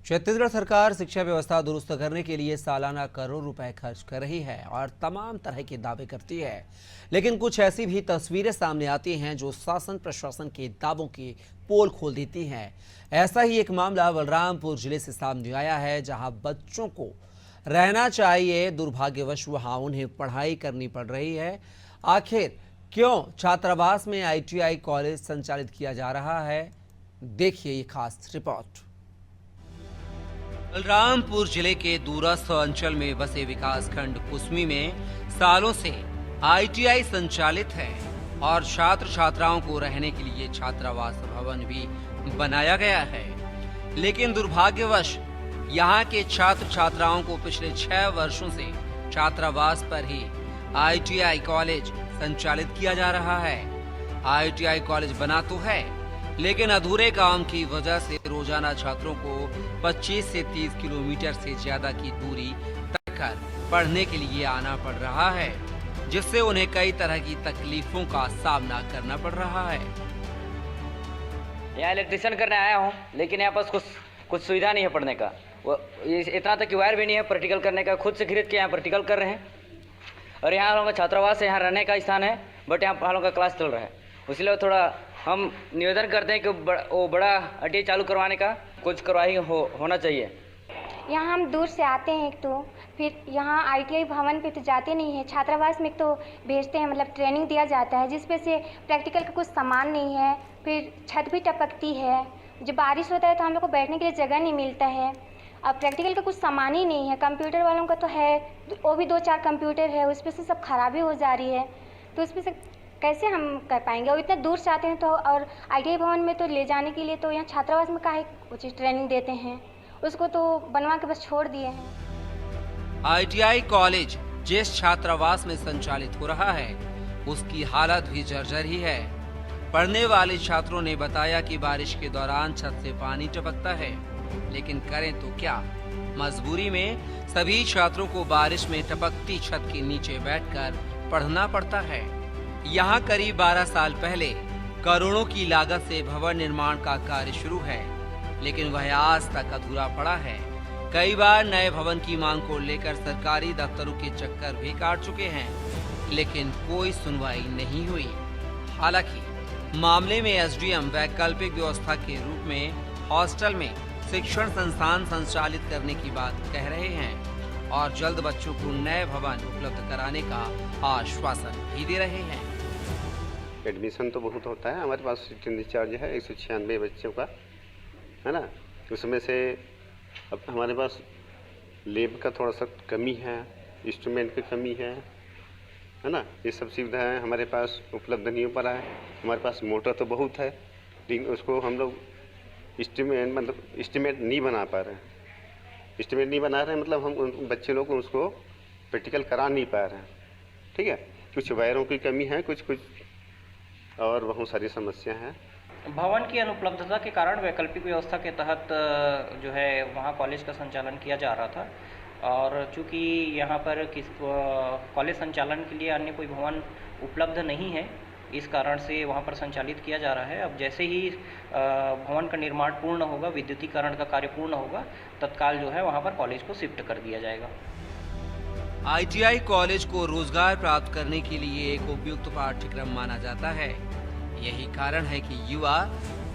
छत्तीसगढ़ सरकार शिक्षा व्यवस्था दुरुस्त करने के लिए सालाना करोड़ रुपए खर्च कर रही है और तमाम तरह के दावे करती है। लेकिन कुछ ऐसी भी तस्वीरें सामने आती हैं जो शासन प्रशासन के दावों की पोल खोल देती हैं। ऐसा ही एक मामला बलरामपुर जिले से सामने आया है, जहां बच्चों को रहना चाहिए, दुर्भाग्यवश वहां उन्हें पढ़ाई करनी पड़ रही है। आखिर क्यों छात्रावास में ITI कॉलेज संचालित किया जा रहा है, देखिए ये खास रिपोर्ट। बलरामपुर जिले के दूरस्थ अंचल में बसे विकासखंड कुसमी में सालों से ITI संचालित है और छात्र छात्राओं को रहने के लिए छात्रावास भवन भी बनाया गया है। लेकिन दुर्भाग्यवश यहाँ के छात्र छात्राओं को पिछले 6 वर्षों से छात्रावास पर ही ITI कॉलेज संचालित किया जा रहा है। ITI कॉलेज बना तो है, लेकिन अधूरे काम की वजह से रोजाना छात्रों को 25 से 30 किलोमीटर से ज्यादा की दूरी तय कर पढ़ने के लिए आना पड़ रहा है, जिससे उन्हें कई तरह की तकलीफों का सामना करना पड़ रहा है। यहाँ इलेक्ट्रिशियन करने आया हूँ, लेकिन यहाँ पास कुछ सुविधा नहीं है पढ़ने का। वो इतना तक कि वायर भी नहीं है प्रैक्टिकल करने का। खुद से खरीद के यहाँ प्रैक्टिकल कर रहे हैं। और यहाँ हम लोग का छात्रावास है, यहाँ रहने का स्थान है, बट यहाँ हम लोग का क्लास चल रहा है। इसलिए थोड़ा हम निवेदन करते हैं कि वो बड़ा ITI चालू करवाने का कुछ करवाई होना चाहिए। यहाँ हम दूर से आते हैं, एक तो फिर यहाँ ITI भवन पे तो जाते नहीं है, छात्रावास में एक तो भेजते हैं, मतलब ट्रेनिंग दिया जाता है, जिसपे से प्रैक्टिकल का कुछ सामान नहीं है। फिर छत भी टपकती है, जब बारिश होता है तो हम लोग को बैठने के लिए जगह नहीं मिलता है। अब प्रैक्टिकल का कुछ सामान ही नहीं है। कंप्यूटर वालों का तो है, वो भी 2-4 कंप्यूटर है, उस पर से सब खराबी हो जा रही है, तो उस पर से कैसे हम कर पाएंगे। और इतना दूर से आते हैं तो, और ITI भवन में तो ले जाने के लिए तो यहाँ छात्रावास में काहे उचित ट्रेनिंग देते हैं, उसको तो बनवा के बस छोड़ दिए हैं। ITI कॉलेज जिस छात्रावास में संचालित हो रहा है, उसकी हालत भी जर्जर ही है। पढ़ने वाले छात्रों ने बताया कि बारिश के दौरान छत से पानी टपकता है, लेकिन करें तो क्या, मजबूरी में सभी छात्रों को बारिश में टपकती छत के नीचे बैठकर पढ़ना पड़ता है। यहाँ करीब 12 साल पहले करोड़ों की लागत से भवन निर्माण का कार्य शुरू है, लेकिन वह आज तक अधूरा पड़ा है। कई बार नए भवन की मांग को लेकर सरकारी दफ्तरों के चक्कर भी काट चुके हैं, लेकिन कोई सुनवाई नहीं हुई। हालांकि मामले में SDM वैकल्पिक व्यवस्था के रूप में हॉस्टल में शिक्षण संस्थान संचालित करने की बात कह रहे हैं और जल्द बच्चों को नए भवन उपलब्ध कराने का आश्वासन भी दे रहे हैं। एडमिशन तो बहुत होता है, हमारे पास सीटिंग चार्ज है 196 बच्चों का, है ना। उसमें से अब हमारे पास लैब का थोड़ा सा कमी है, इंस्ट्रूमेंट की कमी है ना। ये सब सुविधाएं हमारे पास उपलब्ध नहीं हो पा रहा है। हमारे पास मोटर तो बहुत है, लेकिन उसको हम लोग एस्टिमेट नहीं बना पा रहे हैं। एस्टिमेट नहीं बना रहे हैं मतलब हम बच्चे लोग को उसको प्रैक्टिकल करा नहीं पा रहे हैं, ठीक है। कुछ वायरों की कमी है, कुछ और बहुत सारी समस्या हैं। भवन की अनुपलब्धता के कारण वैकल्पिक व्यवस्था के तहत जो है वहाँ कॉलेज का संचालन किया जा रहा था, और चूँकि यहाँ पर कॉलेज संचालन के लिए अन्य कोई भवन उपलब्ध नहीं है, इस कारण से वहाँ पर संचालित किया जा रहा है। अब जैसे ही भवन का निर्माण पूर्ण होगा, विद्युतीकरण का कार्य पूर्ण होगा, तत्काल जो है वहाँ पर कॉलेज को शिफ्ट कर दिया जाएगा। ITI कॉलेज को रोजगार प्राप्त करने के लिए एक उपयुक्त पाठ्यक्रम माना जाता है। यही कारण है कि युवा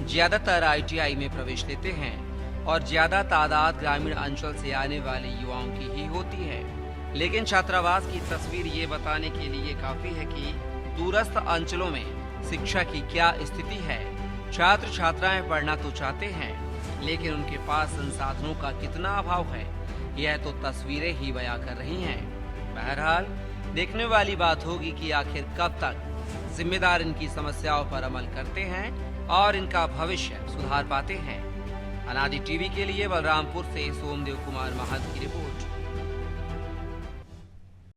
ज्यादातर ITI में प्रवेश लेते हैं और ज्यादा तादाद ग्रामीण अंचल से आने वाले युवाओं की ही होती है। लेकिन छात्रावास की तस्वीर ये बताने के लिए काफी है कि दूरस्थ अंचलों में शिक्षा की क्या स्थिति है। छात्र छात्राएं पढ़ना तो चाहते हैं, लेकिन उनके पास संसाधनों का कितना अभाव है, यह तो तस्वीरें ही बयां कर रही हैं। बहरहाल देखने वाली बात होगी कि आखिर कब तक जिम्मेदार इनकी समस्याओं पर अमल करते हैं और इनका भविष्य सुधार पाते हैं। अनादि टीवी के लिए बलरामपुर से सोमदेव कुमार महंत की रिपोर्ट।